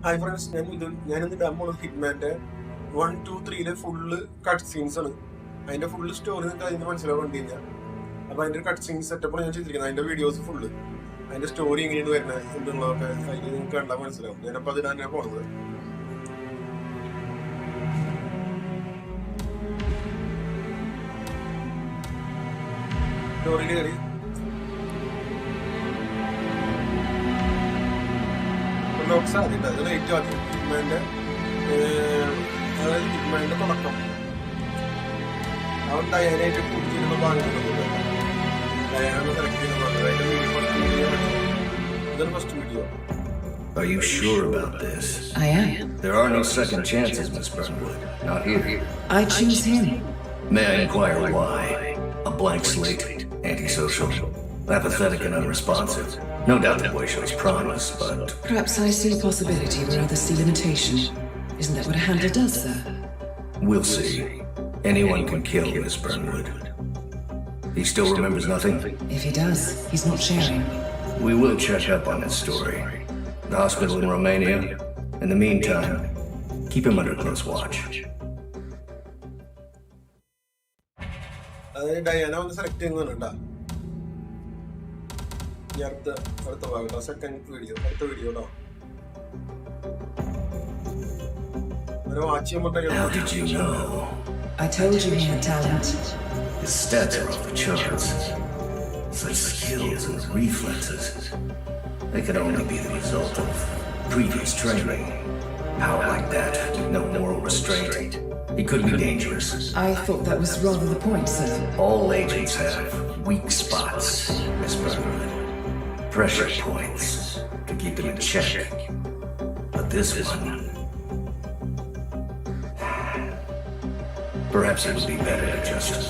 Hi friends, ഞാനിന്ന് ഇടാൻ പോകുന്നത് ഹിറ്റ്മാൻ്റെ 1, 2, 3 ഫുള്ള് കട്ട് സീൻസ് ആണ്. അതിന്റെ ഫുള്ള് സ്റ്റോറി നിങ്ങൾക്ക് അതിന് മനസ്സിലാവാൻ കണ്ടു കഴിഞ്ഞാൽ അപ്പൊ അതിന്റെ കട്ട് സീൻസ് സെറ്റപ്പാണ് ഞാൻ ചെയ്തിരിക്കുന്നത്. അതിന്റെ വീഡിയോസ് ഫുള്ള് അതിന്റെ സ്റ്റോറി എങ്ങനെയാണ് വരുന്നത് എന്തുള്ളതൊക്കെ അതിന് നിങ്ങൾക്ക് കണ്ടാൽ മനസ്സിലാവും. ഞാനപ്പോൾ അതിനാണ് ഞാൻ പോകുന്നത്. സ്റ്റോറിയിൽ കയറി സാധ്യത അത് ഏറ്റവും ആദ്യം ഹിറ്റ്മാൻ്റെ തുടക്കം അവൻ ഡയാനായിട്ട് കുടിച്ചിരുന്ന ഭാഗങ്ങളുണ്ട്. ഡയാന സെലക്ട് ചെയ്യുന്നത് ഇതാണ് first video. Are you sure about this? I am. There are no second chances, Miss Burnwood. Not here. I choose him. May I inquire why? A blank slate, antisocial, apathetic and unresponsive. No doubt the boy shows promise, but... Perhaps I see possibility where others see limitation. Isn't that what a handler does, sir? We'll see. Anyone can kill Miss Burnwood. He still remembers nothing? If he does, he's not sharing. We will check up on his story. The hospital in Romania. In the meantime, keep him under close watch. Diana ഒന്ന് select ചെയ്യുന്നുണ്ടാ. അടുത്ത ഭാഗം second video, അടുത്ത video കേട്ടോ. How did you know? I told you he had talent. His stats are off the charts. Such skills and reflexes. They could only be the result of previous training. Power like that, with no moral restraint. He could be dangerous. I thought that was rather the point, sir. All agents have weak spots, Miss Burnwood. Pressure points to keep them in check. But this one... Perhaps it would be better to just...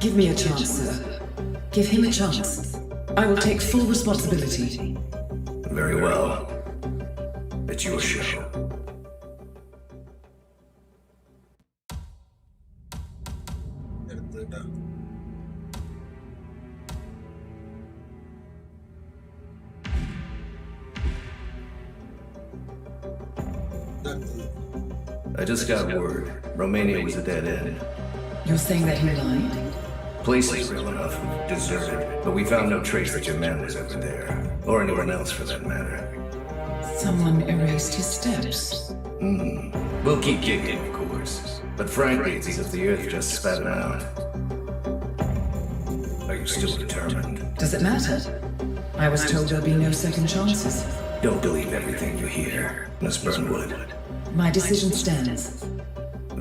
Give me a chance, sir. Give him a chance. I will take full responsibility. Very well. It's your show. I just got word. Romania was a dead end. You're saying that he lied? Place is real enough, deserted, but we found no trace that your man was ever there. Or anyone else for that matter. Someone erased his steps. We'll keep digging, of course. But frankly, it's as if the earth just spat him out. Are you still determined? Does it matter? I was told there'll be no second chances. Don't believe everything you hear, Miss Burnwood. My decision stands.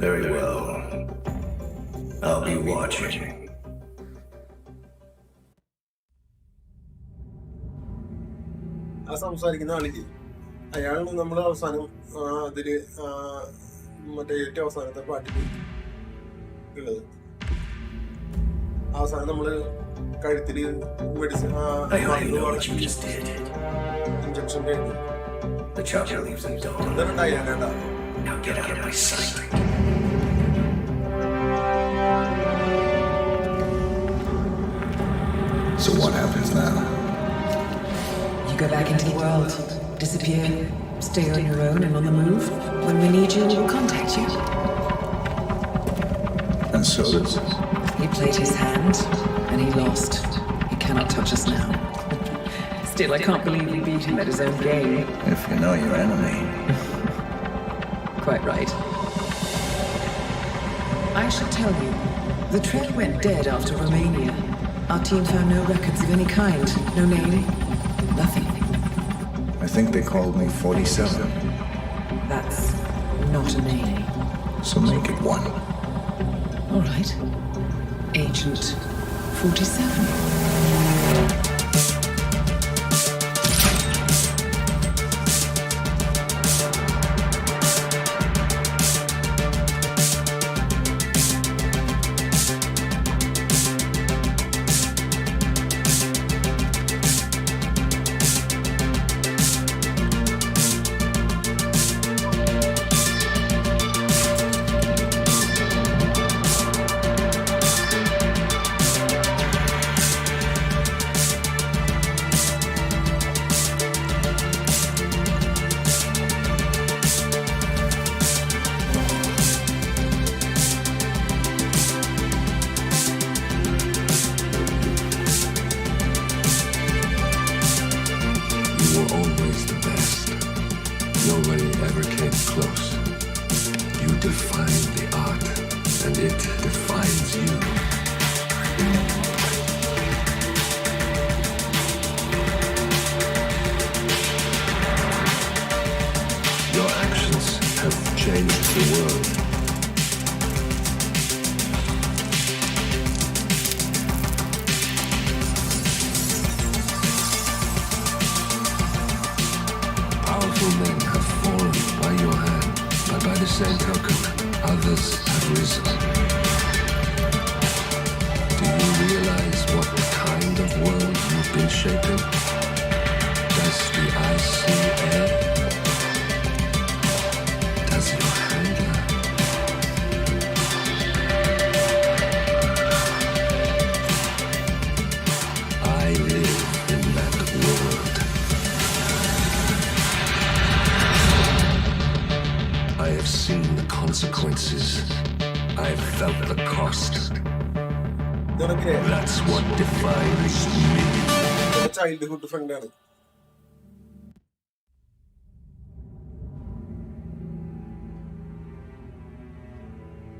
Very well. I'll be watching. ആ സംസാരിക്കുന്ന ആളില്ലേ, അയാളാണ് നമ്മൾ അവസാനം അതില് മറ്റേ ഏറ്റവും അവസാനത്തെ പാട്ടിൽ ഉള്ളത്. അവസാനം നമ്മള് കഴുത്തില് മെഡിസിൻ ഇഞ്ചക്ഷൻ കഴിഞ്ഞു. The chopper leaves in dawn. ഇതാണ് ഡയാനേട്ടാ. Now get out of my sight. So what happens now? You go back into the world, disappear, stay on your own and on the move. When we need you, we will contact you. And so does... He played his hand, and he lost. He cannot touch us now. Still, I can't believe we beat him at his own game. If you know your enemy. Quite right. I should tell you, the Tread went dead after Romania. Our team found no records of any kind. No name. Nothing. I think they called me 47. That's not a name. So make it one. All right. Agent 47. close. You define the art, and it defines you. Your actions have changed the world. Powerful men have fallen by your hand, but by the same token, others have risen. Do you realize what kind of world you've been shaping? Does the eye see air? Does your hand learn? I live in that world. I have seen the consequences. I have felt the cost. That's what defines me. Childhood ഫ്രണ്ടാണ്.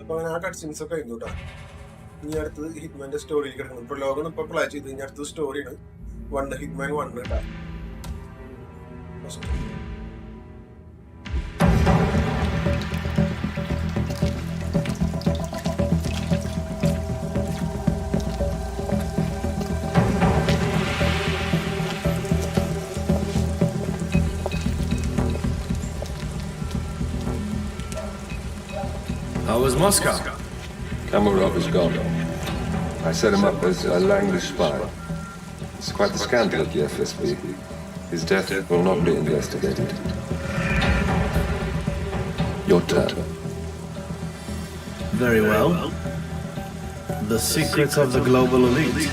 അപ്പൊ അങ്ങനെ ആ cut scenes ഒക്കെ കഴിഞ്ഞു കേട്ടോ. ഇനി അടുത്തത് ഹിറ്റ്മാന്റെ സ്റ്റോറിയിൽ കിടക്കണം. പ്രലോഗം ഇപ്പൊ പ്ലേ ചെയ്ത് ഇനി അടുത്തത് സ്റ്റോറിയാണ്. ഹിറ്റ്മാൻ 1 കേട്ടോ. How was Moscow? Kamarov is gone. I set him up as a Langlish spy. It's quite the scandal at the FSB. His death will not be investigated. Your turn. Very well. The secrets of the global elite.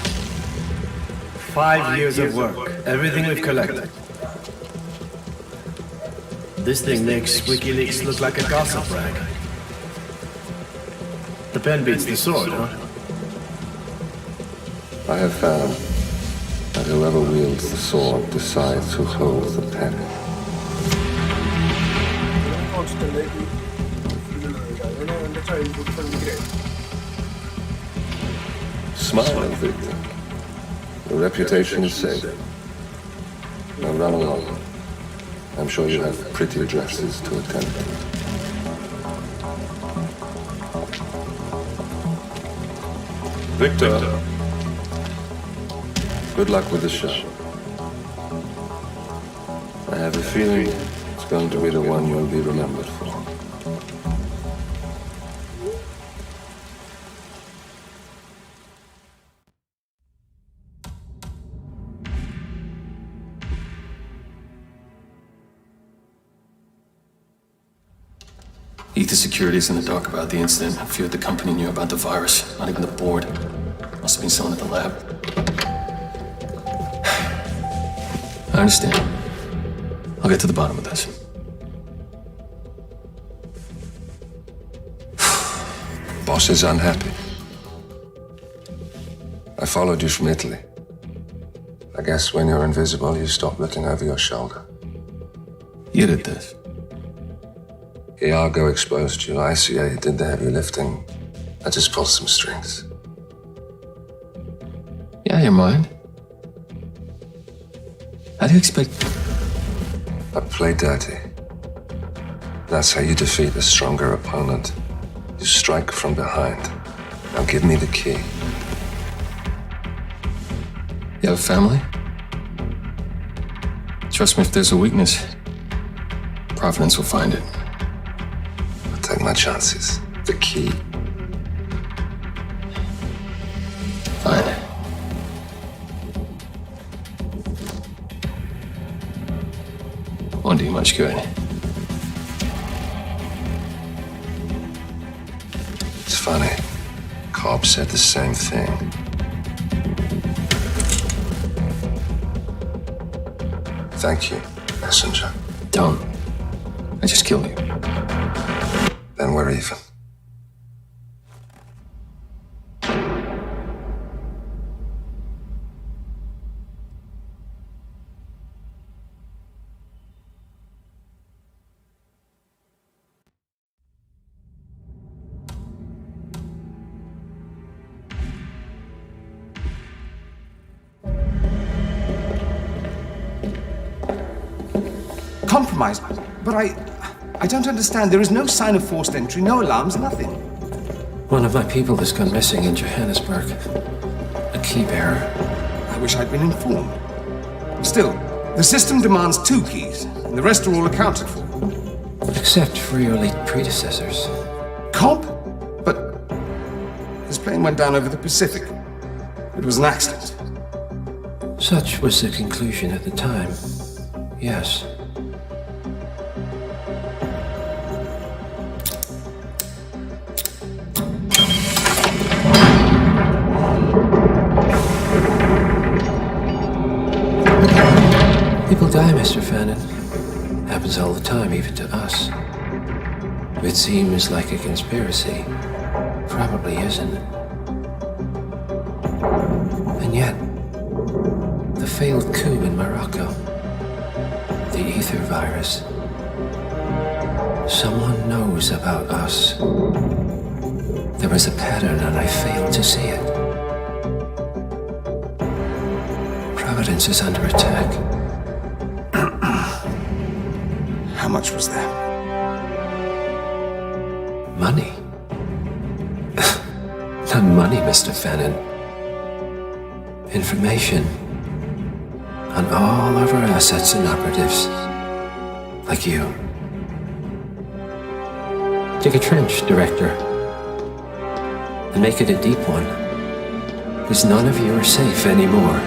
5 years of work, everything we've collected. This thing makes WikiLeaks look like a gossip rag. The pen beats the sword, huh? I have found that whoever wields the sword decides who holds the pen. Smile, Victor. Your reputation is safe. Now run along. I'm sure you have pretty dresses to attend to. Victor, good luck with the show. I have a feeling it's going to be the one you'll be remembered for. Ether Security's in the dark about the incident. I feared the company knew about the virus. Not even the board. Must have been someone at the lab. I understand. I'll get to the bottom of this. Boss is unhappy. I followed you from Italy. I guess when you're invisible, you stop looking over your shoulder. You did this. Iago exposed you. ICA did the heavy lifting. I just pulled some strings. Yeah, you're mine. How do you expect... I play dirty. That's how you defeat a stronger opponent. You strike from behind. Now give me the key. You have a family? Trust me, if there's a weakness, Providence will find it. I'll take my chances. The key. Fine. Won't do you much good. It's funny. Cobb said the same thing. Thank you, messenger. Don't. I just killed you. Then we're even. compromised, but I don't understand. There is no sign of forced entry, no alarms, nothing. One of my people has gone missing in Johannesburg. A key bearer. I wish I'd been informed. Still, the system demands 2 keys, and the rest are all accounted for. Except for your late predecessors. Cobb? But his plane went down over the Pacific. It was an accident. Such was the conclusion at the time. Yes. People die, Mr. Fannin. Happens all the time, even to us. It seems like a conspiracy. Probably isn't. And yet, the failed coup in Morocco, the ether virus, someone knows about us. There was a pattern and I failed to see it. Providence is under attack. How much was there? Money? Not money, Mr. Fannin. Information on all of our assets and operatives, like you. Dig a trench, Director, and make it a deep one, because none of you are safe anymore.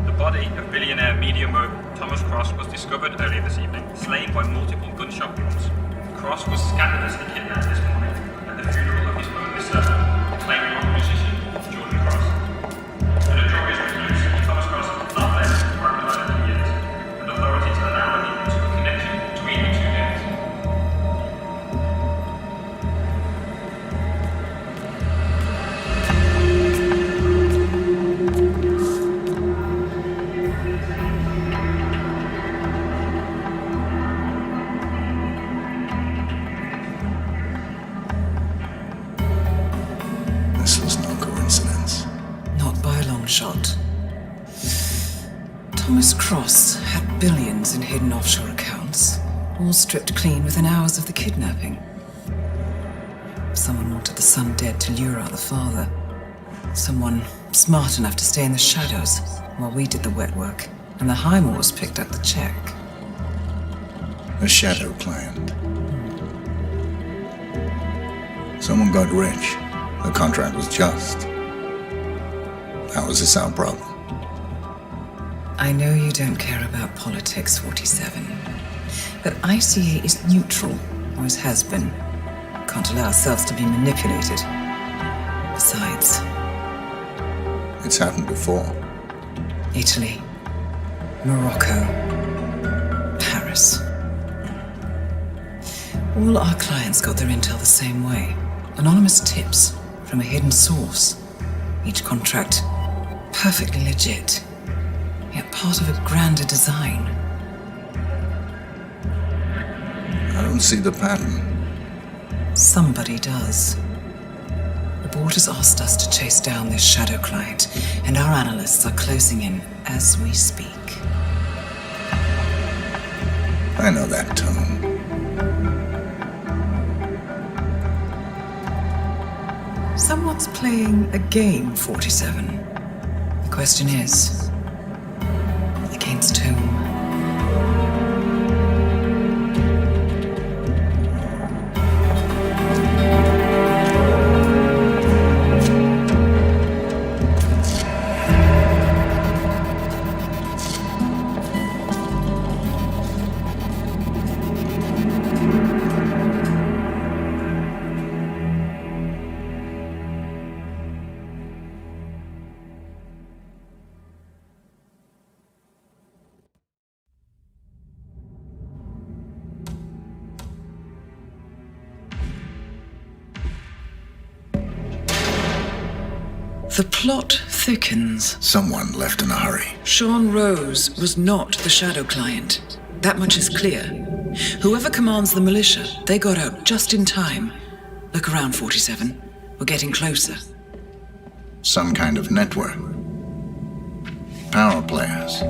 The body of billionaire media mogul Thomas Cross was discovered earlier this evening, slain by multiple gunshot wounds. Cross was scandalously kidnapped this morning at the funeral of his only servant, claiming on musician Jordan Cross. The notorious recluse Thomas Cross has not left the Department of Island yet, and authorities are now looking into a connection between the 2 deaths. This was no coincidence. Not by a long shot. Thomas Cross had billions in hidden offshore accounts, all stripped clean within hours of the kidnapping. Someone wanted the son dead to lure out the father. Someone smart enough to stay in the shadows while we did the wet work, and the Highmores picked up the check. A shadow client. Someone got rich. The contract was just. How is this our problem? I know you don't care about politics, 47. But ICA is neutral, always has been. Can't allow ourselves to be manipulated. Besides, It's happened before. Italy, Morocco, Paris. All our clients got their intel the same way. Anonymous tips from a hidden source. Each contract perfectly legit, yet part of a grander design. I don't see the pattern. Somebody does. The board has asked us to chase down this shadow client, and our analysts are closing in as we speak. I know that tone. Someone's playing a game, 47. The question is, against whom? The plot thickens. Someone left in a hurry. Sean Rose was not the Shadow client. That much is clear. Whoever commands the militia, they got out just in time. Look around, 47. We're getting closer. Some kind of network. Power players.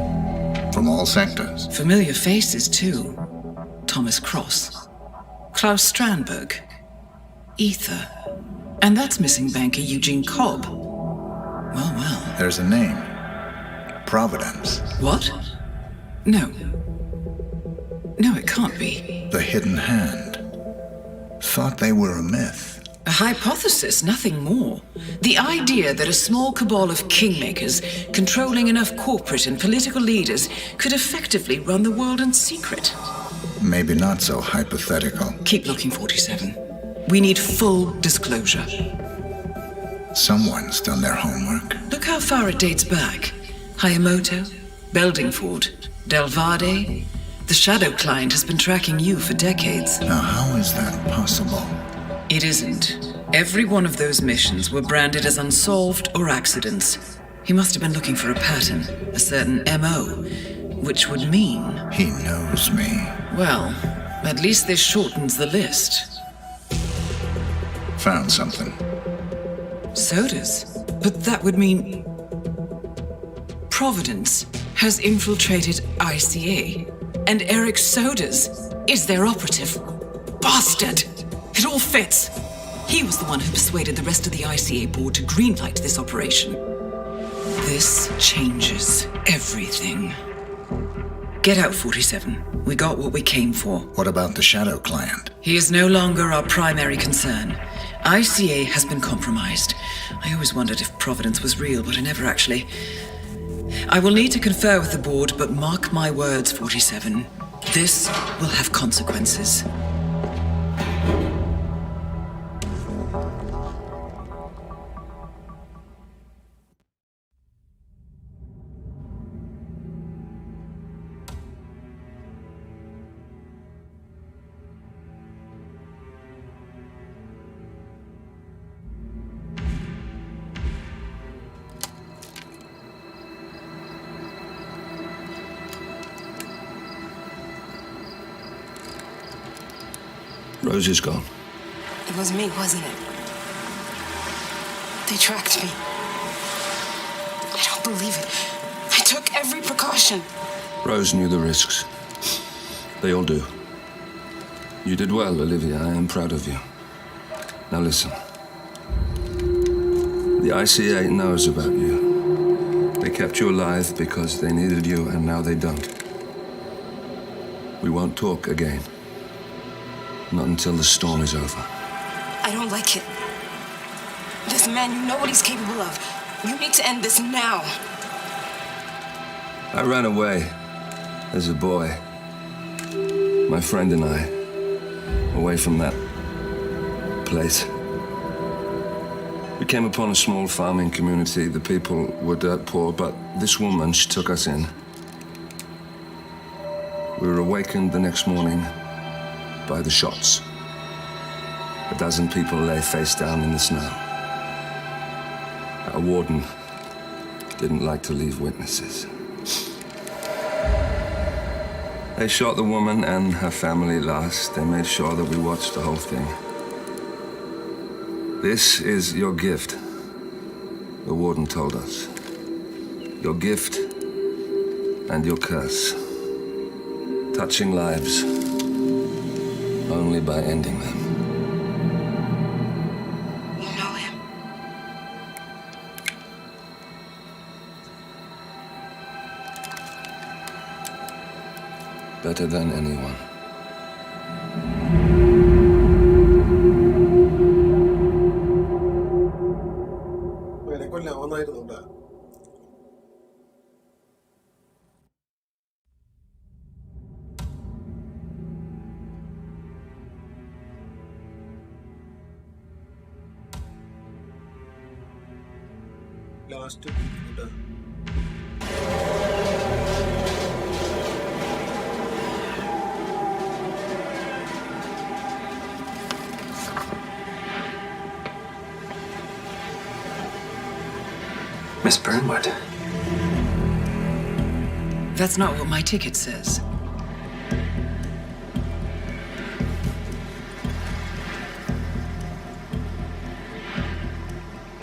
From all sectors. Familiar faces, too. Thomas Cross. Klaus Strandberg. Ether. And that's missing banker Eugene Cobb. Well, well. There's a name. Providence. What? No. No, it can't be. The Hidden Hand. Thought they were a myth. A hypothesis, nothing more. The idea that a small cabal of kingmakers, controlling enough corporate and political leaders, could effectively run the world in secret. Maybe not so hypothetical. Keep looking, 47. We need full disclosure. Someone's done their homework. Look how far it dates back. Hayamoto, Beldingford, Delvade. The Shadow client has been tracking you for decades. Now, how is that possible? It isn't. Every one of those missions were branded as unsolved or accidents. He must have been looking for a pattern, a certain MO, which would mean... He knows me. Well, at least this shortens the list. Found something. Sodas? But that would mean... Providence has infiltrated ICA, and Eric Sodas is their operative. Bastard! It all fits. He was the one who persuaded the rest of the ICA board to greenlight this operation. This changes everything. Get out, 47. We got what we came for. What about the Shadow client? He is no longer our primary concern. ICA has been compromised. I always wondered if Providence was real, but I never actually... I will need to confer with the board, but mark my words, 47. This will have consequences. Rose is gone. It was me, wasn't it? They tracked me. I don't believe it. I took every precaution. Rose knew the risks. They all do. You did well, Olivia. I am proud of you. Now listen. The ICA knows about you. They kept you alive because they needed you, and now they don't. We won't talk again. Not until the storm is over. I don't like it. This man, you know what he's capable of. You need to end this now. I ran away as a boy. My friend and I. Away from that place. We came upon a small farming community. The people were dirt poor, but this woman, she took us in. We were awakened the next morning by the shots. A dozen people lay face down in the snow. Our warden didn't like to leave witnesses. They shot the woman and her family last. They made sure that we watched the whole thing. This is your gift, the warden told us. Your gift and your curse. Touching lives only by ending them. You know him. Better than anyone. അങ്ങനെ കൊല്ലാമെന്നായിരുന്നു ഇവിടെ. Last കേട്ടോ. Miss Burnwood. That's not what my ticket says.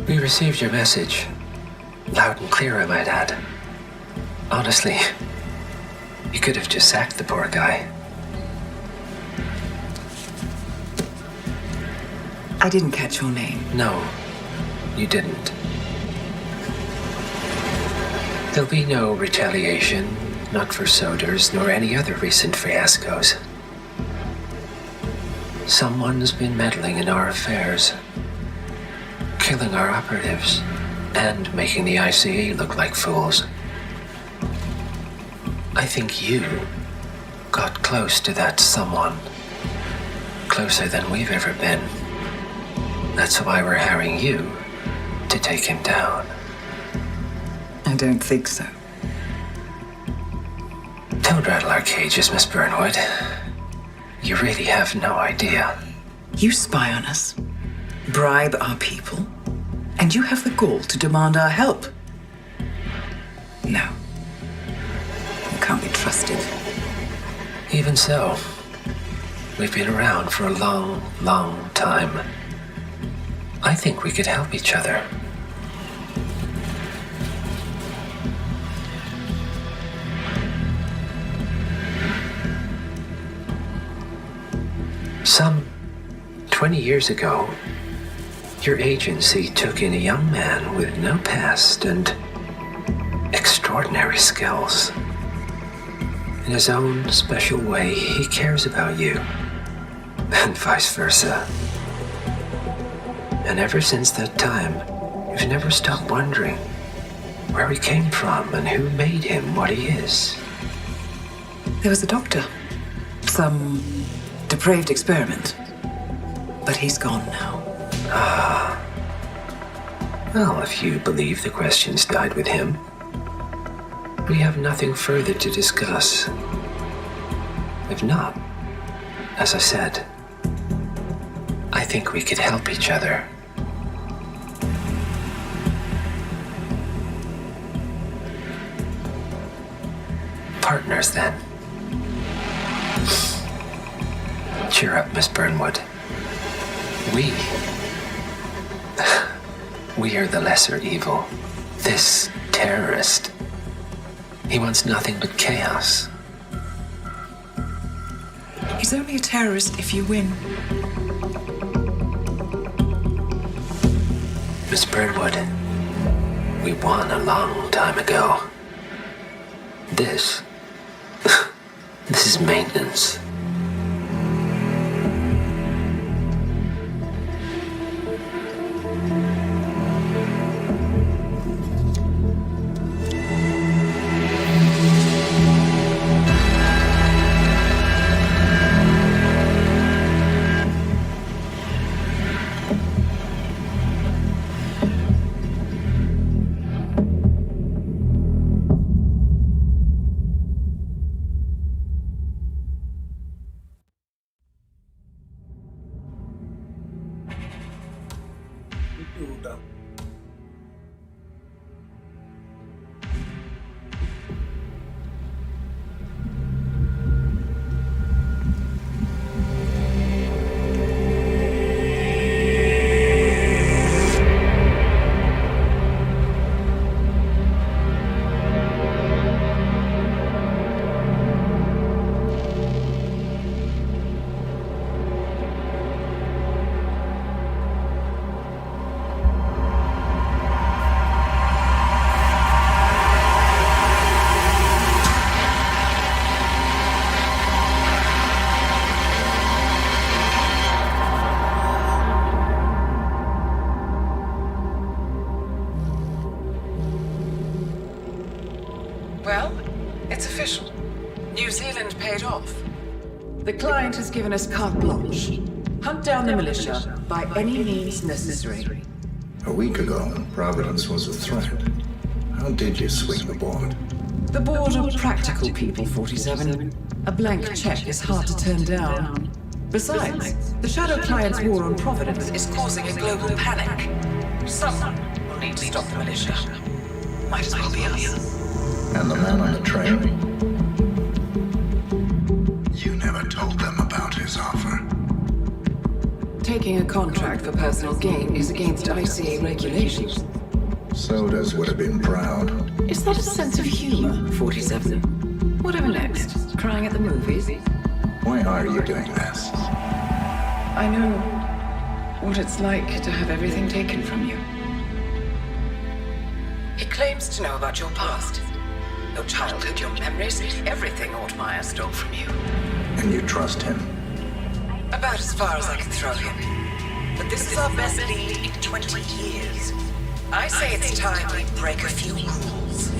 We received your message. Loud and clear, I might add. Honestly, you could have just sacked the poor guy. I didn't catch your name. No, you didn't. There'll be no retaliation, not for Soders, nor any other recent fiascos. Someone's been meddling in our affairs, killing our operatives, and making the ICA look like fools. I think you got close to that someone. Closer than we've ever been. That's why we're hiring you to take him down. I don't think so. Don't rattle our cages, Miss Burnwood. You really have no idea. You spy on us, bribe our people, and you have the gall to demand our help. No. You can't be trusted. Even so, we've been around for a long, long time. I think we could help each other. Some 20 years ago, your agency took in a young man with no past and extraordinary skills. In his own special way, he cares about you, and vice versa. And ever since that time, you've never stopped wondering where he came from and who made him what he is. There was a doctor. Some depraved experiment. But he's gone now. Ah. Well, if you believe the questions died with him, we have nothing further to discuss. If not, as I said, I think we could help each other. Partners, then. Cheer up, Miss Burnwood. We are the lesser evil. This terrorist, he wants nothing but chaos. He's only a terrorist if you win. Miss Burnwood, we won a long time ago. This is maintenance. Cute. Well, it's official. New Zealand paid off. The client has given us carte blanche. Hunt down the militia by any means necessary. A week ago, Providence was a threat. How did you swing the board? The board are practical people, 47. A blank check is hard to turn down. Besides, the Shadow Client's war on Providence is causing a global panic. Someone will need to stop the militia. Might as well be us. And the man on the train? You never told them about his offer. Taking a contract for personal gain is against ICA regulations. Sodas would have been proud. Is that a sense of humor, 47? Whatever next? Crying at the movies? Why are you doing this? I know what it's like to have everything taken from you. He claims to know about your past. Your childhood, your memories, everything Ortmeyer stole from you. And you trust him? About as far as I can throw him. But this is our best lead in 20 years. I say it's time we break a few rules.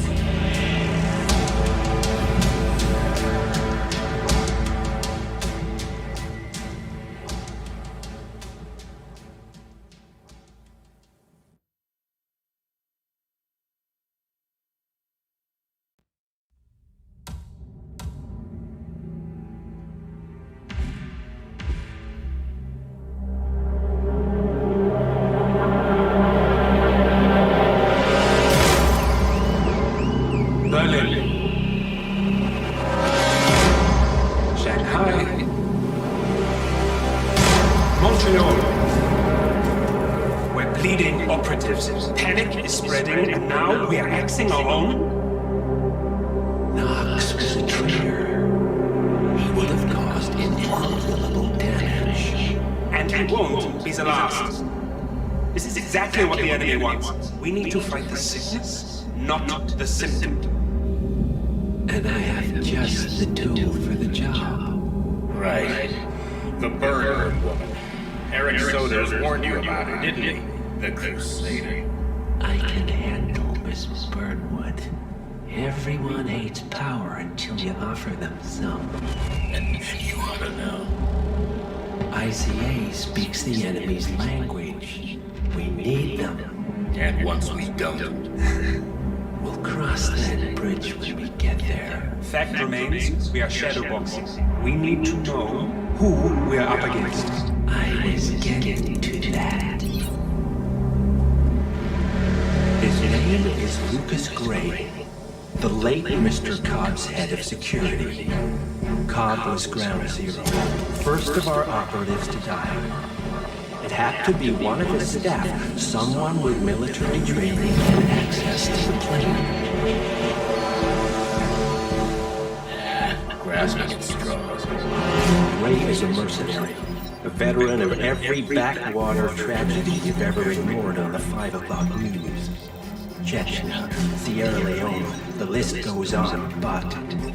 What the enemy wants. We need to fight the sickness, not the symptom. And I have just the tool for the job. Right. The bird woman. Eric Sodas warned you about her, didn't he? The Crusader. I can handle Miss Birdwood. Everyone hates power until you offer them some. And you ought to know. ICA speaks the enemy's language. We need them. And once we don't, we'll cross that bridge when we get there. Fact remains, we are shadowboxing. We need to know who we are up against. I was getting to that. His name is Lucas Gray, the late Mr. Cobb's head of security. Cobb was ground zero, first of our operatives to die. It had to be one of his staff, someone with military training and access to the plane. grasping at straws. Ray is a mercenary, a veteran of every backwater tragedy you've ever ignored on the 5 o'clock news. Chechnya, Sierra Leone, the list goes on, but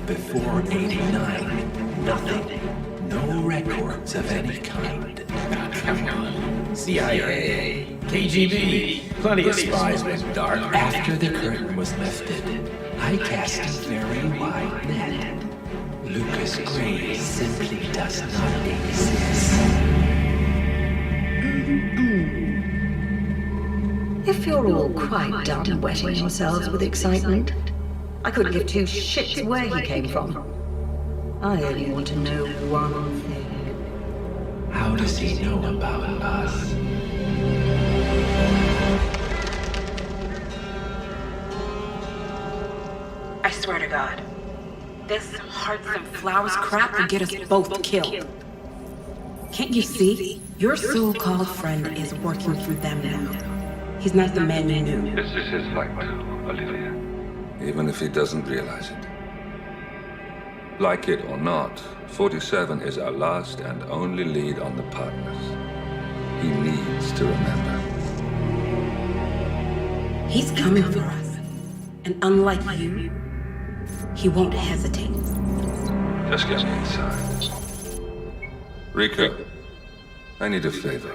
before 89, nothing. No records of any kind. Come on. CIA, KGB, plenty of spies went dark. After the curtain was lifted, I cast a very wide net. Lucas Gray simply does not exist. If you're all quite done wetting yourselves with excitement, I couldn't give two shits where he came from. I only want to know one thing. How does he know about us? I swear to God, this hearts and flowers crap will get us both killed. Can't you see? Your so-called friend is working for them now. He's not the man you knew. This is his fight, Olivia. Even if he doesn't realize it. Like it or not, 47 is our last and only lead on the partners. He needs to remember. He's coming for us. And unlike you, he won't hesitate. Just get me inside. Rico, I need a favor.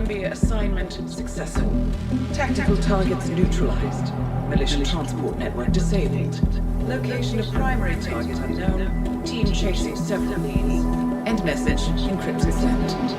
Columbia assignment successful. Tactical targets neutralized. Militia transport network disabled. Location of primary target unknown. Team chasing several leads. End message, encrypted sent.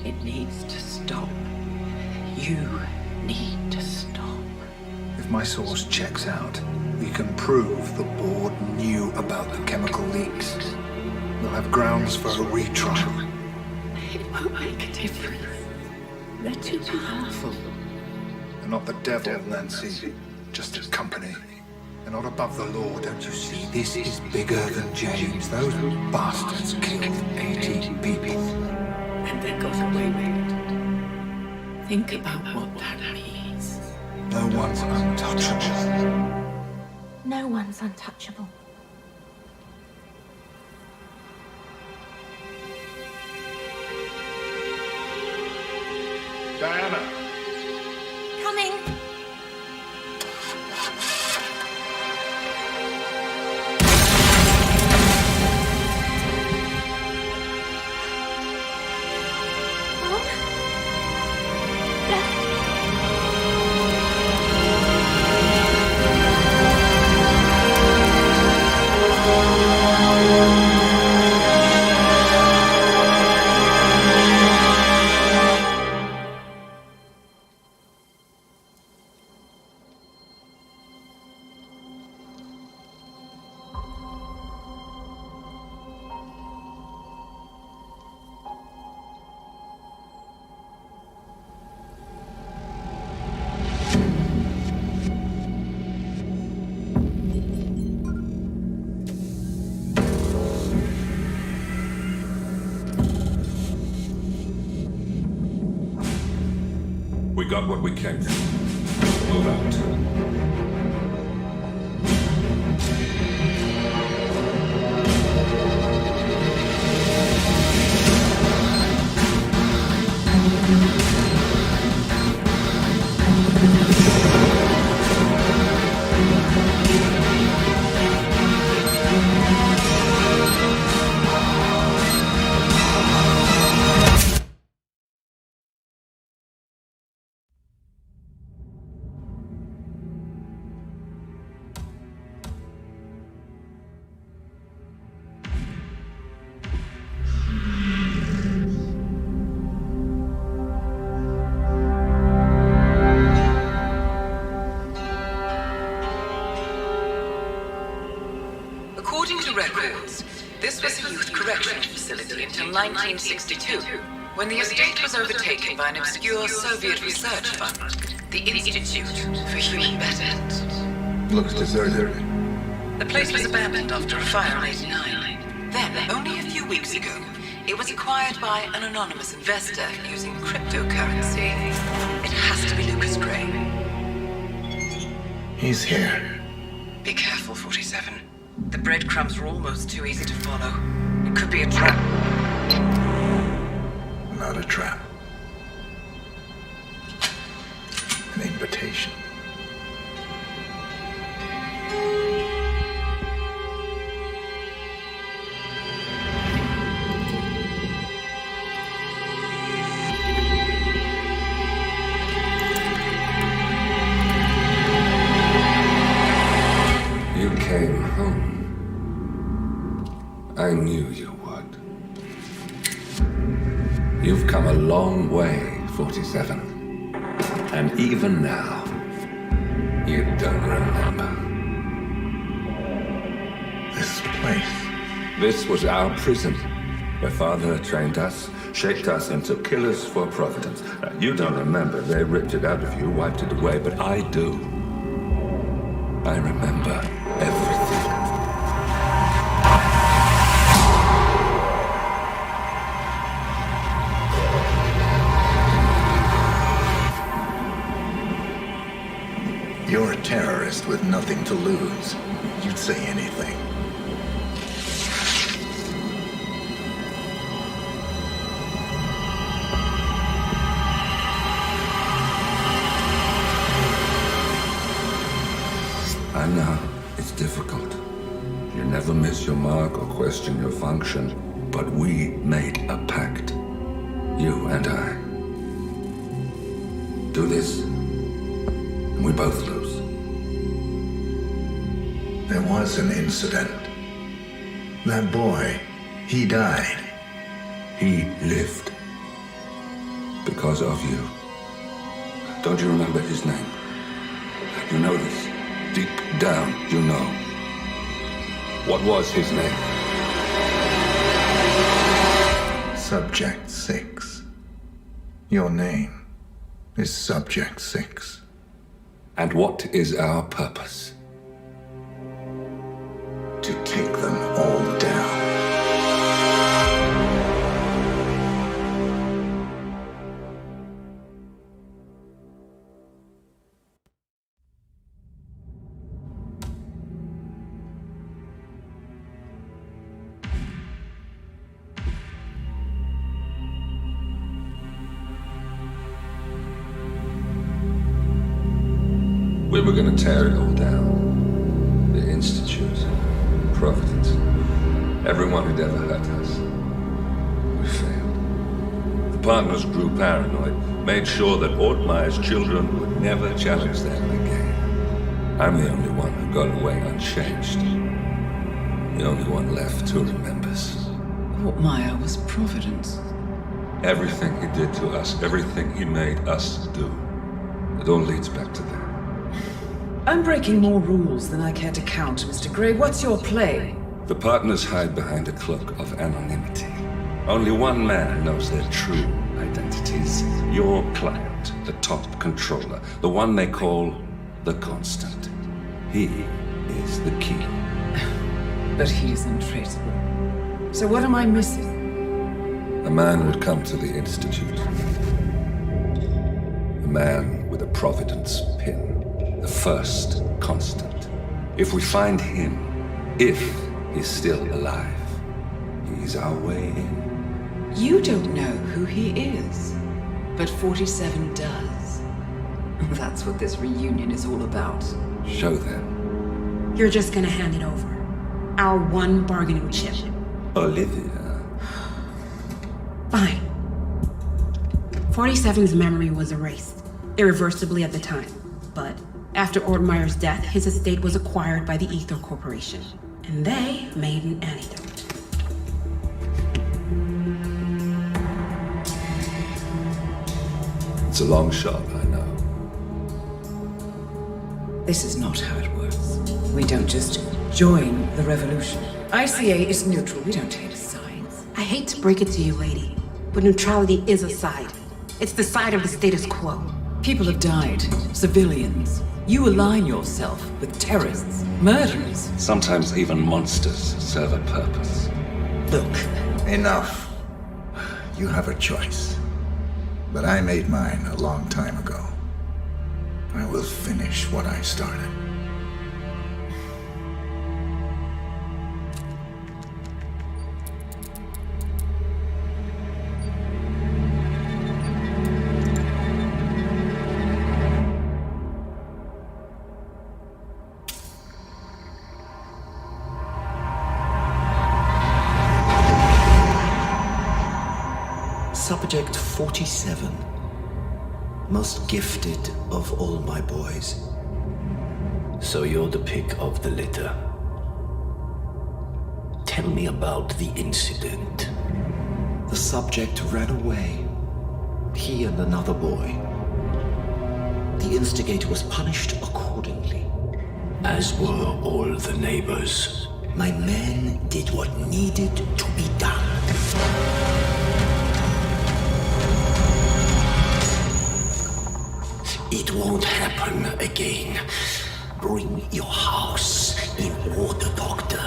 It needs to stop. You need to stop. If my source checks out, we can prove the board knew about the chemical leaks. We'll have grounds for a retrial. It won't make a difference. They're too powerful. They're not the devil, Nancy. Just a company. They're not above the law, don't you see? This is bigger than James. Those bastards killed 80 people. And they got away with it. Think about what that means. No one's untouchable. No one's untouchable. Diana! Coming! We got what we came for. Move out. According to records, this was a youth correctional facility until 1962, when the estate was overtaken by an obscure Soviet research fund, the Institute for Human Betterment. Looks deserted. The place was abandoned after a fire in '89. Then, only a few weeks ago, it was acquired by an anonymous investor using cryptocurrency. It has to be Lucas Gray. He's here. Be careful, 47. The breadcrumbs are almost too easy to follow. It could be a trap. Not a trap. An invitation. You came home. I knew you would. You've come a long way, 47. And even now, you don't remember. This place. This was our prison, where Father trained us, shaped us into killers for Providence. Now, you don't remember. They ripped it out of you, wiped it away, but I do. I remember everything. You're a terrorist with nothing to lose. You'd say anything. miss your mark or question your function, but we made a pact. You and I. Do this, and we both lose. There was an incident. That boy, he died. He lived. Because of you. Don't you remember his name? You know this. Deep down, you know. What was his name? Subject 6. Your name is Subject 6. And what is our purpose? To take them all down. We were going to tear it all down. The Institute, Providence, everyone who'd ever hurt us. We failed. The partners grew paranoid, made sure that Ortmeyer's children would never challenge them again. I'm the only one who got away unchanged. The only one left who remembers. Ortmeyer was Providence. Everything he did to us, everything he made us do, it all leads back to that. I'm breaking more rules than I care to count, Mr. Gray. What's your play? The partners hide behind a cloak of anonymity. Only one man knows their true identities. Your client, the top controller, the one they call the Constant. He is the key. But he's untraceable. So what am I missing? A man would come to the Institute. A man with a Providence pin. The first Constant. If we find him, if he's still alive, he's our way in. You don't know who he is, but 47 does. That's what this reunion is all about. Show them. You're just gonna hand it over. Our one bargaining chip. Olivia. Fine. 47's memory was erased, irreversibly at the time, but after Ortmeyer's death, his estate was acquired by the Ether Corporation, and they made an antidote. It's a long shot, I know. This is not how it works. We don't just join the revolution. ICA is neutral. We don't take sides. I hate to break it to you, lady, but neutrality is a side. It's the side of the status quo. People have died. Civilians. You align yourself with terrorists, murderers. Sometimes even monsters serve a purpose. Look. Enough. You have a choice. But I made mine a long time ago. I will finish what I started. Subject 47. Most gifted of all my boys. So you're the pick of the litter. Tell me about the incident. The subject ran away. He and another boy. The instigator was punished accordingly. As were all the neighbors. My men did what needed to be done. It won't happen again. Bring your house in order, Doctor.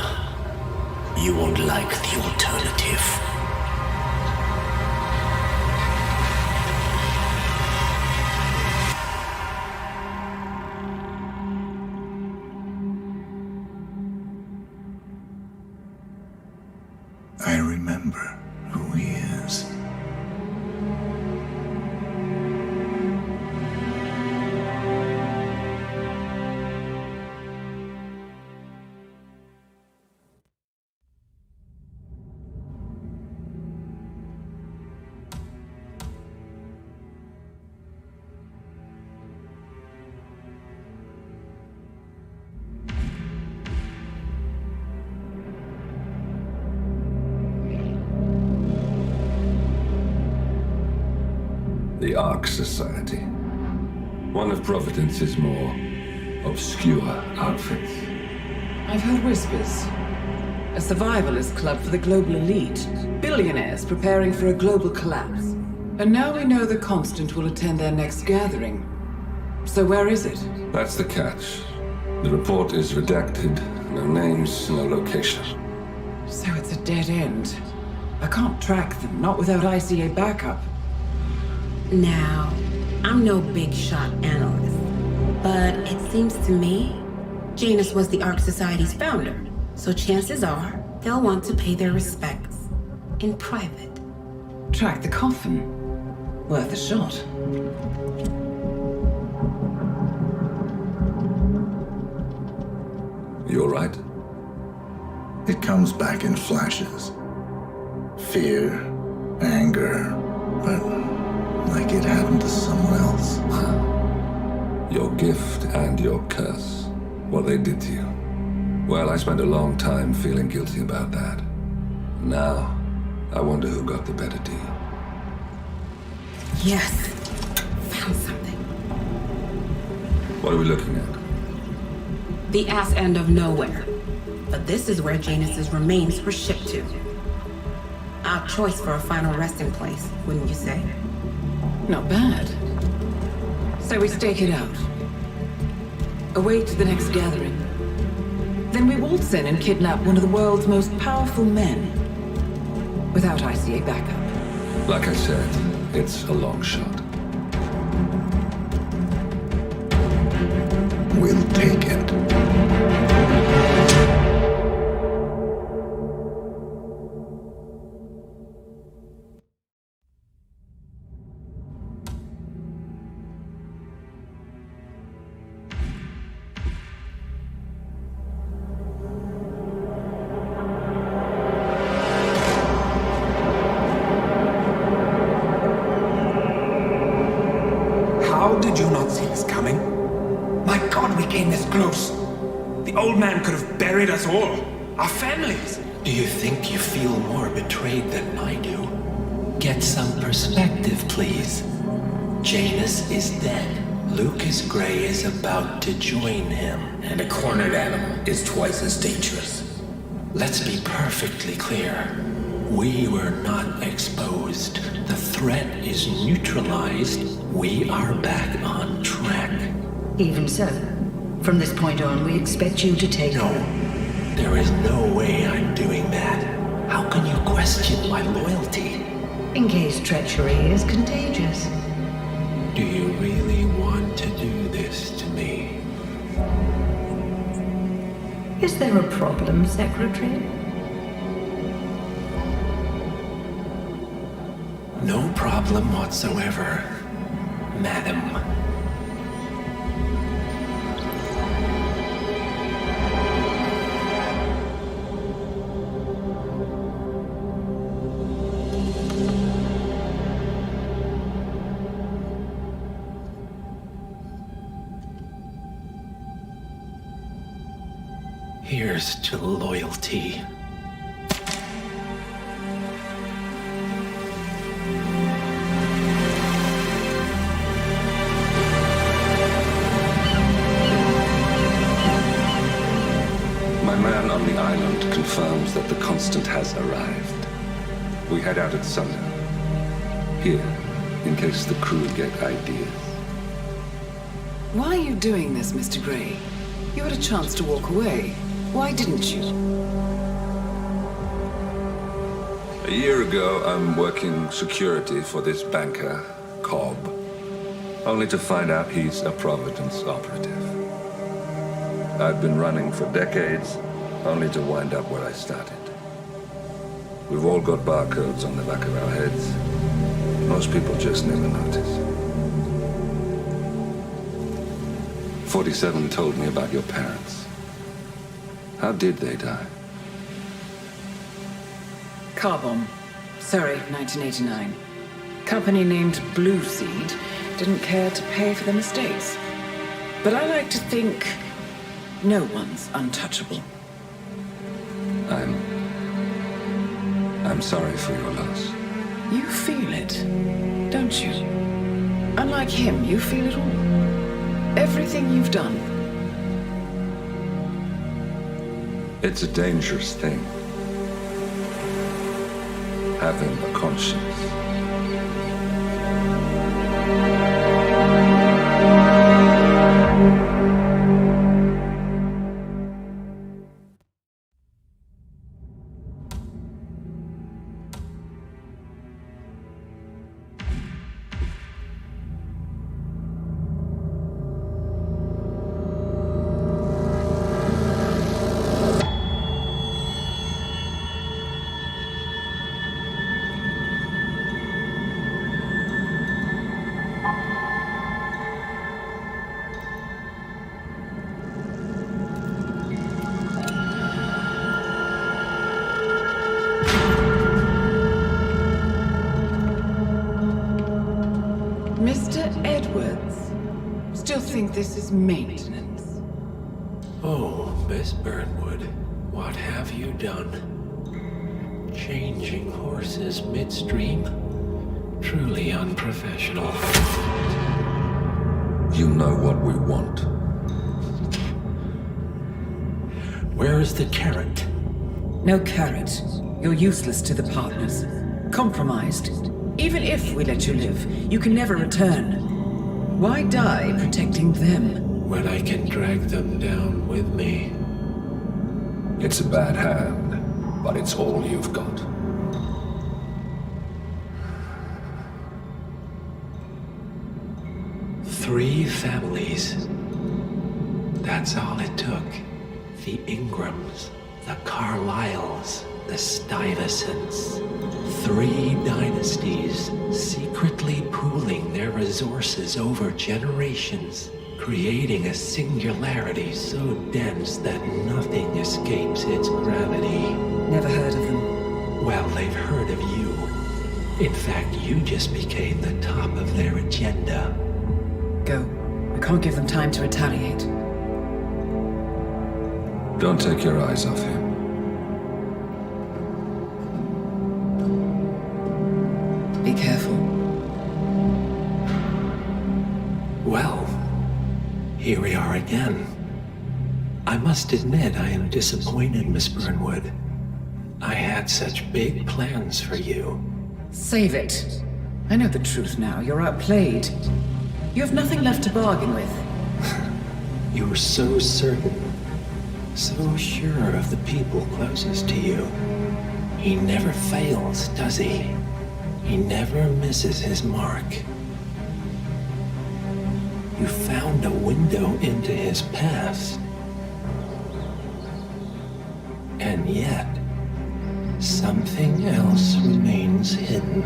You won't like the alternative. I remember who he is. The Ark Society. One of Providence's more obscure outfits. I've heard whispers. A survivalist club for the global elite. Billionaires preparing for a global collapse. And now we know the Constant will attend their next gathering. So where is it? That's the catch. The report is redacted. No names, no location. So it's a dead end. I can't track them, not without ICA backup. Now, I'm no big shot analyst, but it seems to me Janus was the Ark Society's founder, so chances are they'll want to pay their respects in private. Track the coffin. Worth a shot. You all right? It comes back in flashes. Fear, anger, but like it happened to someone else. Your gift and your curse. What they did to you. Well, I spent a long time feeling guilty about that. Now, I wonder who got the better deal. Yes, found something. What are we looking at? The ass end of nowhere. But this is where Janus's remains were shipped to. Our choice for a final resting place, wouldn't you say? Not bad. So we stake it out. Await the next gathering. Then we waltz in and kidnap one of the world's most powerful men. Without ICA backup. Like I said, it's a long shot. We'll take it. How did you not see this coming? My God, we came this close. The old man could have buried us all. Our families. Do you think you feel more betrayed than I do? Get some perspective, please. Janus is dead. Lucas Gray is about to join him. And a cornered animal is twice as dangerous. Let's be perfectly clear. We were not exposed. The threat is neutralized. We are back on track. Even so, from this point on, we expect you to take... No. There is no way I'm doing that. How can you question my loyalty? In case treachery is contagious. Do you really want to do this to me? Is there a problem, Secretary? No problem whatsoever, Madam. Here's to loyalty. My man on the island confirms that the Constant has arrived. We head out at sundown. Here, in case the crew get ideas. Why are you doing this, Mr. Gray? You had a chance to walk away. Why didn't you? A year ago, I'm working security for this banker, Cobb, only to find out he's a Providence operative. I've been running for decades, only to wind up where I started. We've all got barcodes on the back of our heads. Most people just never notice. 47 told me about your parents. How did they die? Car bomb. Surrey, 1989. Company named Blue Seed didn't care to pay for the mistakes. But I like to think no one's untouchable. I'm sorry for your loss. You feel it, don't you? Unlike him, you feel it all. Everything you've done. It's a dangerous thing. Having a conscience. Mr. Edwards, still think this is maintenance? Oh, Miss Burnwood, what have you done? Changing horses midstream? Truly unprofessional. You know what we want. Where is the carrot? No carrot. You're useless to the partners. Compromised. Even if we let you live, you can never return. Why die protecting them? When I can drag them down with me. It's a bad hand, but it's all you've got. Three families. That's all it took. The Ingrams, the Carlyles, the Stuyvesants. 3 dynasties secretly pooling their resources over generations, creating a singularity so dense that nothing escapes its gravity. Never heard of them. Well, they've heard of you. In fact, you just became the top of their agenda. Go. We can't give them time to retaliate. Don't take your eyes off him. Be careful. Well, here we are again. I must admit I am disappointed, Miss Burnwood. I had such big plans for you. Save it. I know the truth now. You're outplayed. You have nothing left to bargain with. You were so certain, so sure of the people closest to you. He never fails, does he? He never misses his mark. You found a window into his past. And yet, something else remains hidden.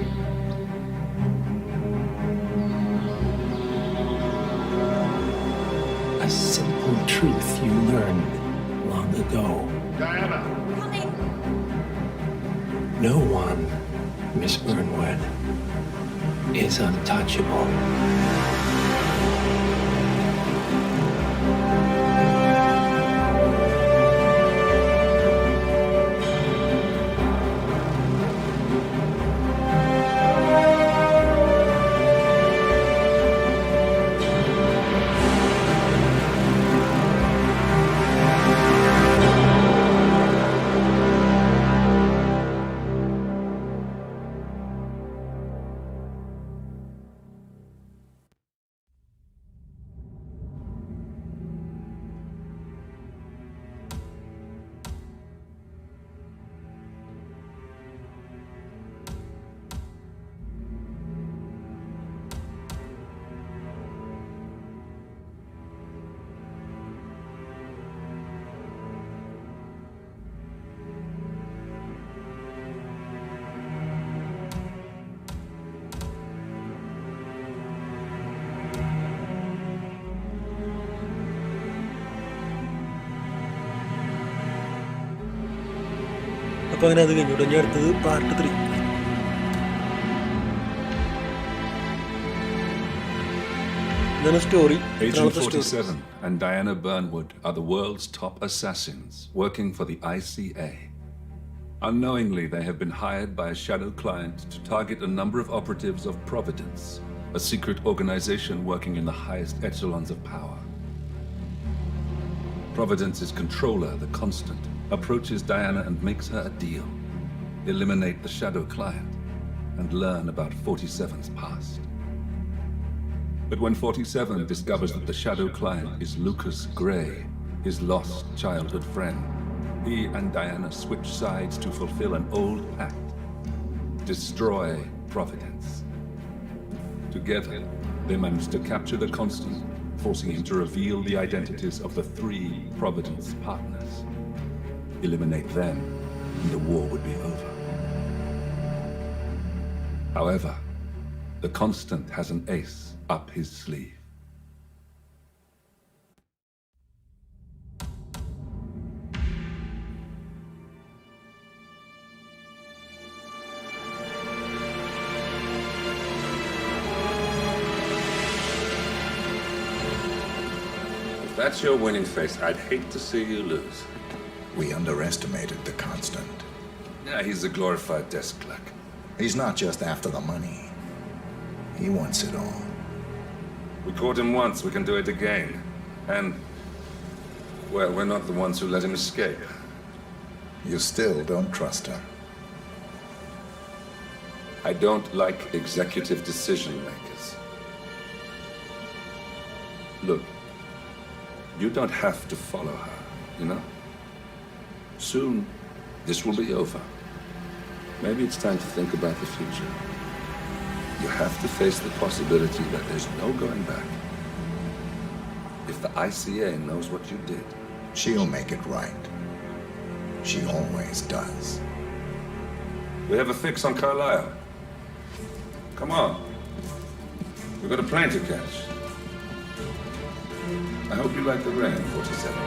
A simple truth you learned long ago. Diana! Coming! No one, Miss Burnwood, is untouchable. അപ്പോൾ അങ്ങനെ അത് കഴിഞ്ഞു. ഇനി അടുത്തത് part 3. ഇതാണ് story. Agent 47 and Diana Burnwood are the world's top assassins working for the ICA. Unknowingly, they have been hired by a shadow client to target a number of operatives of Providence, a secret organization working in the highest echelons of power. Providence's controller, the Constant, approaches Diana and makes her a deal. Eliminate the Shadow Client and learn about 47's past. But when 47 discovers that the Shadow Client is Lucas Gray, his lost childhood friend, he and Diana switch sides to fulfill an old pact. Destroy Providence. Together, they manage to capture the Constant, forcing him to reveal the identities of the 3 Providence partners. Eliminate them, and the war would be over. However, the Constant has an ace up his sleeve. If that's your winning face, I'd hate to see you lose. We underestimated the Constant. Yeah, he's a glorified desk clerk. He's not just after the money. He wants it all. We caught him once, we can do it again. And, well, we're not the ones who let him escape. You still don't trust her. I don't like executive decision makers. Look, you don't have to follow her, you know? Soon, this will be over. Maybe it's time to think about the future. You have to face the possibility that there's no going back. If the ICA knows what you did, she'll make it right. She always does. We have a fix on Carlisle. Come on. We've got a plane to catch. I hope you like the rain, 47.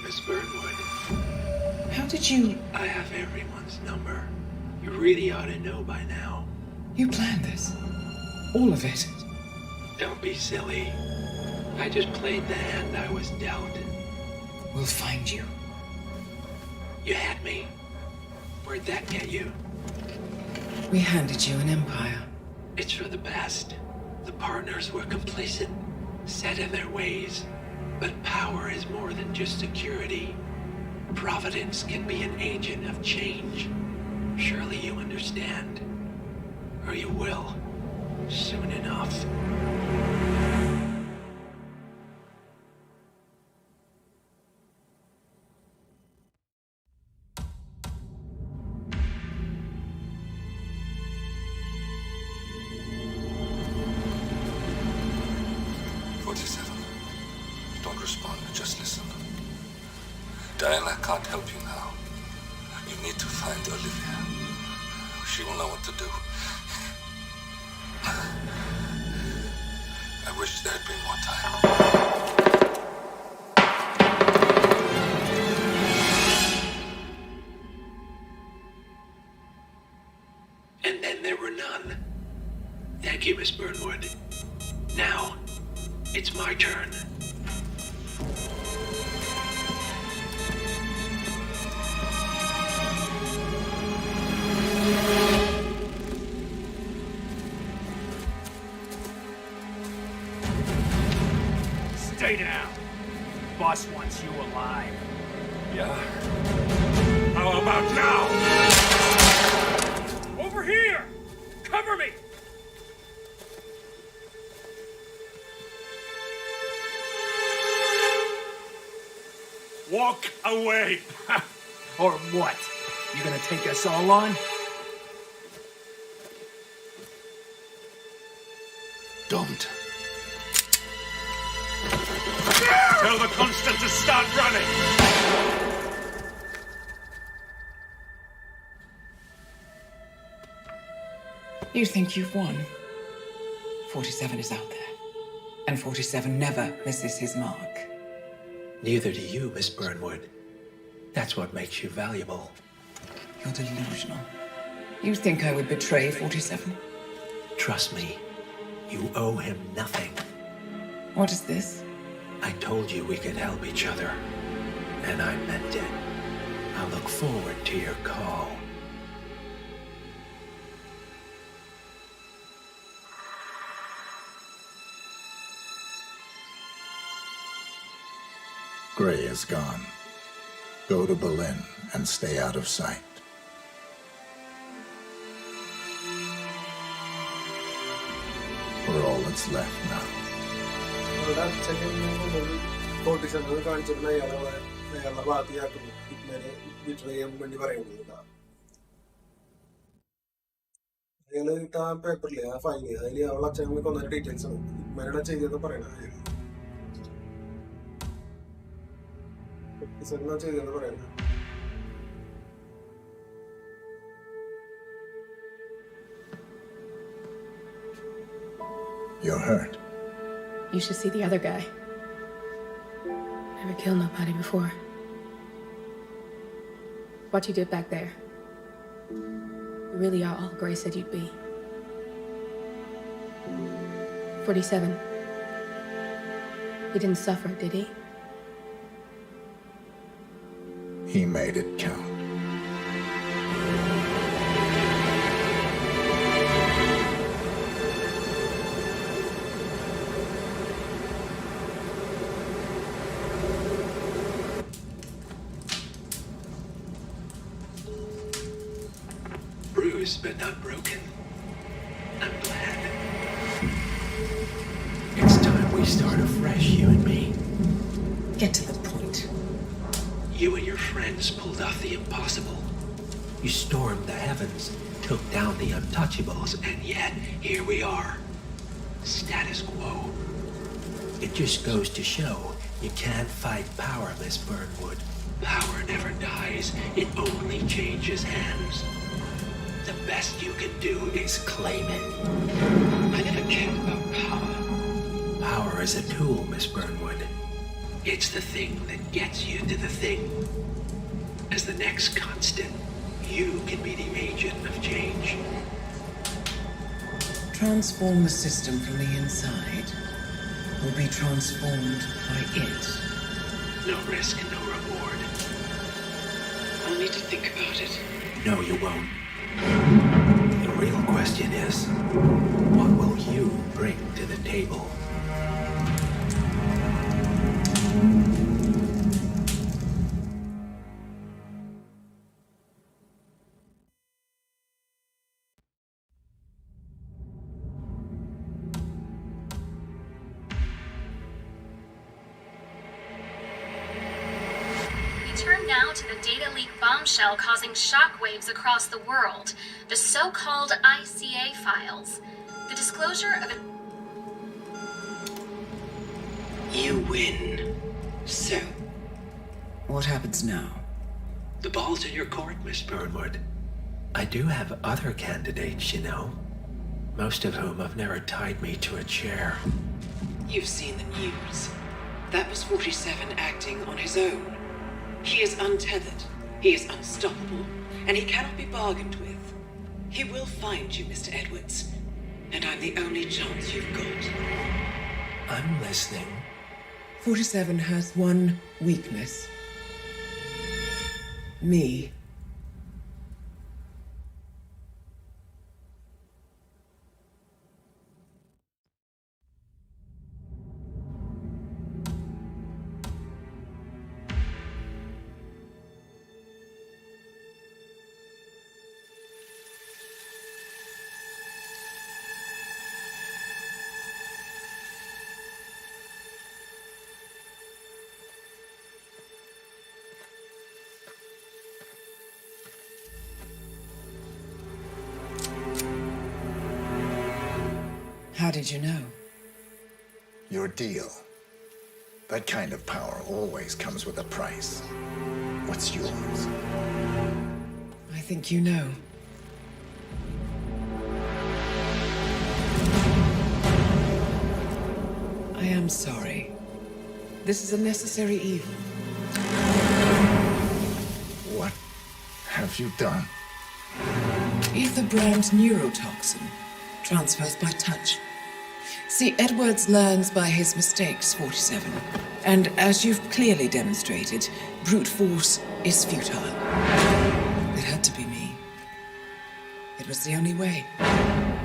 Miss Burnwood. How did you... I have everyone's number. You really ought to know by now. You planned this? All of it? Don't be silly. I just played the hand I was dealt. We'll find you. You had me. Where'd that get you? We handed you an empire. It's for the best. The partners were complacent, set in their ways. But power is more than just security. Providence can be an agent of change. Surely you understand. Or you will. Soon enough. Don't respond, just listen. Diana can't help you now. You need to find Olivia. She will know what to do. I wish there had been more time. And then there were none. Thank you, Miss Burnwood. Now, it's my turn. Stay down. Boss wants you alive. Yeah? How about now? Over here! Cover me! Walk away! Or what? You gonna take us all on? Don't. Tell the Constant to start running! You think you've won? 47 is out there. And 47 never misses his mark. Neither do you, Miss Burnwood. That's what makes you valuable. You're delusional. You think I would betray 47? Trust me, you owe him nothing. What is this? I told you we could help each other, and I meant it. I look forward to your call. Gray is gone. Go to Berlin and stay out of sight. We're all that's left now. അവിടെ അച്ഛനെ 47 കാണിച്ചിരുന്ന അയാളുടെ ബാധ്യയാക്കുന്നു ഹിറ്റ്മാനെ betray ചെയ്യാൻ വേണ്ടി പറയുന്നത്. അയാള് ആ പേപ്പറില് ആ ഫയല് അതില് അവളെ അച്ഛനെ കൊന്ന ഡീറ്റെയിൽസ് ആണ് ഹിറ്റ്മാനാണ് ചെയ്തതെന്ന് പറയണത്. ചെയ്തതെന്ന് പറയുന്നത്. You're hurt. You should see the other guy. Never killed nobody before. What you did back there. You really are all Gray said you'd be. 47. He didn't suffer, did he? He made it count. Bruised but not broken. I'm glad. It's time we start afresh, you and me. Get to the point. You and your friends pulled off the impossible. You stormed the heavens, took down the Untouchables, and yet here we are. Status quo. It just goes to show you can't fight power, Miss Burnwood. Power never dies. It only changes hands. The best you can do is claim it. I never cared about power. Power is a tool, Miss Burnwood. It's the thing that gets you to the thing. As the next constant, you can be the agent of change. Transform the system from the inside, or be transformed by it. No risk, no reward. I'll need to think about it. No, you won't. The real question is, what will you bring to the table? Turn now to the data leak bombshell causing shockwaves across the world, the so-called ICA files. The disclosure of a... You win. So? What happens now? The ball's in your court, Miss Burnwood. I do have other candidates, you know. Most of whom have never tied me to a chair. You've seen the news. That was 47 acting on his own. He is untethered, he is unstoppable, and he cannot be bargained with. He will find you, Mr. Edwards, and I'm the only chance you've got. I'm listening. 47 has one weakness. Me. How did you know? Your deal. That kind of power always comes with a price. What's yours? I think you know. I am sorry. This is a necessary evil. What have you done? Ether brand neurotoxin transfers by touch. See, Edwards learns by his mistakes, 47. And as you've clearly demonstrated, Brute force is futile. It had to be me. It was the only way.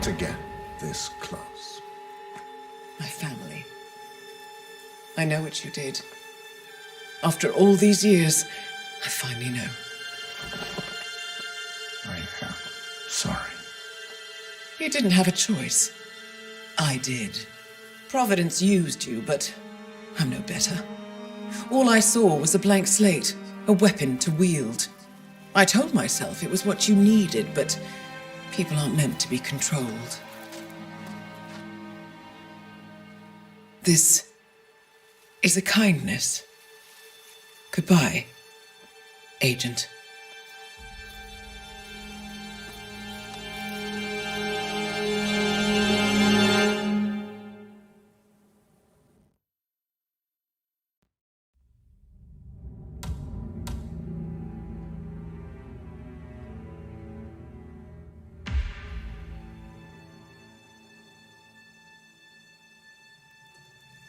To get this close. My family. I know what you did. After all these years, I finally know. I am sorry. You didn't have a choice. I did. Providence used you, but I'm no better. All I saw was a blank slate, a weapon to wield. I told myself it was what you needed, but people aren't meant to be controlled. This is a kindness. Goodbye, Agent.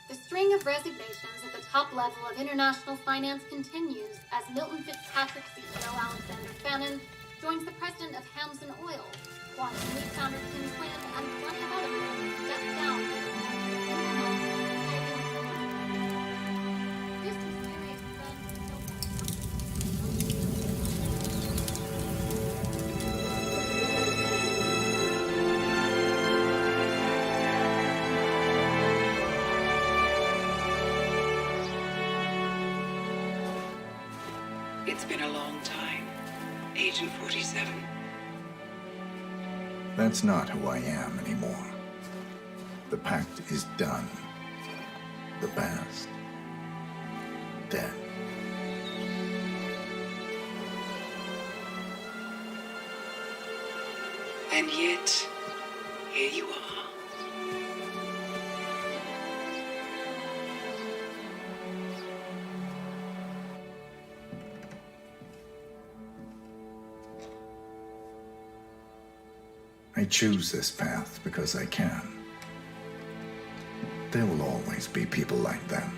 The string of resignations at the top level of international finance continues as Milton Fitzpatrick CEO Alexander Fannin joins the president of Hamson Oil, Quantum Leap founder Tim Quinn, and plenty of other people step down. This mysterious It's been a long time, Agent 47. That's not who I am anymore. The pact is done. The past, dead. And yet, here you are. I choose this path because I can. There will always be people like them.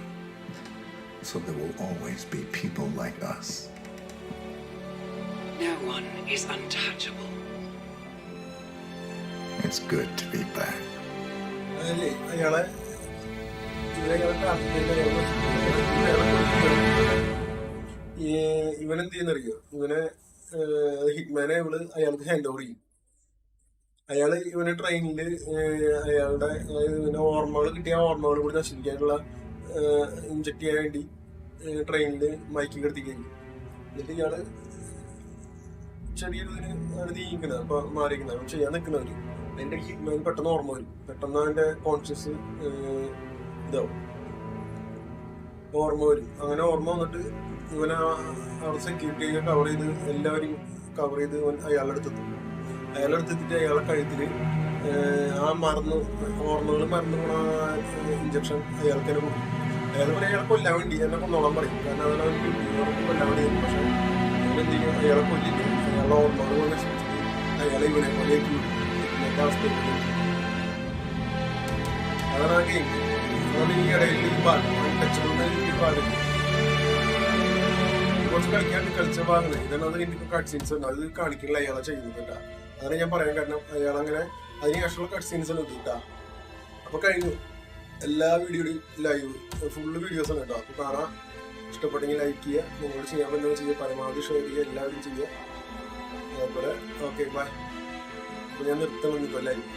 So there will always be people like us. No one is untouchable. It's good to be back. ഇവനെന്ത് ചെയ്യുന്നറിയോ? ഇവനെ ഹിറ്റ്മാനെ അയാൾക്ക് hand over ചെയ്യും. അയാള് ഇവനെ ട്രെയിനില് അയാളുടെ ഇവനെ ഓർമ്മകൾ കിട്ടിയ ഓർമ്മകൾ കൂടി നശിപ്പിക്കാനുള്ള ഇൻജക്ട് ചെയ്യാൻ വേണ്ടി ട്രെയിനില് മയക്കി കിടത്തിക്കുന്നു. എന്നിട്ട് ഇയാള് ചെറിയൊരു നീക്കുന്നത് അപ്പൊ മാറിയിരിക്കുന്നത് അവൻ ചെയ്യാൻ നിൽക്കുന്നവര് അതിന്റെ ഹിറ്റ്മാൻ പെട്ടെന്ന് ഓർമ്മ വരും. പെട്ടെന്ന് അവന്റെ കോൺഷ്യസ് ഇതാവും, ഓർമ്മ വരും. അങ്ങനെ ഓർമ്മ വന്നിട്ട് ഇവനെ അവിടെ സെക്യൂരിറ്റിയൊക്കെ കവർ ചെയ്ത് എല്ലാവരും കവർ ചെയ്ത് ഇവൻ അയാളെടുത്തെത്തും. അയാളെടുത്തെത്തിട്ട് അയാളെ കഴുത്തില് ആ ഓർമ്മകൾ മറന്നു പോണ ഇഞ്ചക്ഷൻ അയാൾക്ക് തന്നെ കൊടുക്കും. അയാൾ പറയും അയാളെ കൊല്ലാൻ വേണ്ടി എന്നെ കൊന്നോളാൻ പറയും. കാരണം അവൻ കൊല്ലാൻ വേണ്ടി. പക്ഷെ ഇവനെന്ത് ചെയ്യും? അയാളെ കൊല്ലിട്ട് അയാളുടെ ഓർമ്മകൾ നശിപ്പിച്ചിട്ട് അയാളെ ഇവനെ കൊല്ലേക്ക് ഇങ്ങനത്തെ അവസ്ഥയിൽ. അതാണ് ആ ഗെയിം. അതുകൊണ്ട് ഈ ഇടയിൽ ഈ ഭാഗം അൺടച്ചബിൾ ഭാഗം കുറച്ച് കളിച്ച ഭാഗങ്ങൾ ഇതാണ്. എനിക്ക് കട്ട് സീൻസ് ഉണ്ട്, അത് കാണിക്കില്ല അയാളെ ചെയ്യുന്നത് കേട്ടാ. അതാണ് ഞാൻ പറയാൻ കാരണം. അയാളങ്ങനെ അതിന് ശേഷമുള്ള കട്ട് സീൻസ് ഉണ്ട് കേട്ടാ. അപ്പൊ കഴിഞ്ഞു എല്ലാ വീഡിയോയും ലൈവ് ഫുള്ള് വീഡിയോസ് ആണ് കേട്ടോ. അപ്പൊ കാണാൻ ഇഷ്ടപ്പെട്ടെങ്കിൽ ലൈക്ക് ചെയ്യുക, നിങ്ങൾ ചെയ്യാൻ പറ്റുന്നത് ചെയ്യുക, പരമാവധി ഷെയർ ചെയ്യുക, എല്ലാവരും ചെയ്യുക. അതേപോലെ ഓക്കെ ബൈ. അപ്പൊ ഞാൻ നിർത്തണം ഇപ്പൊ എല്ലാവരും.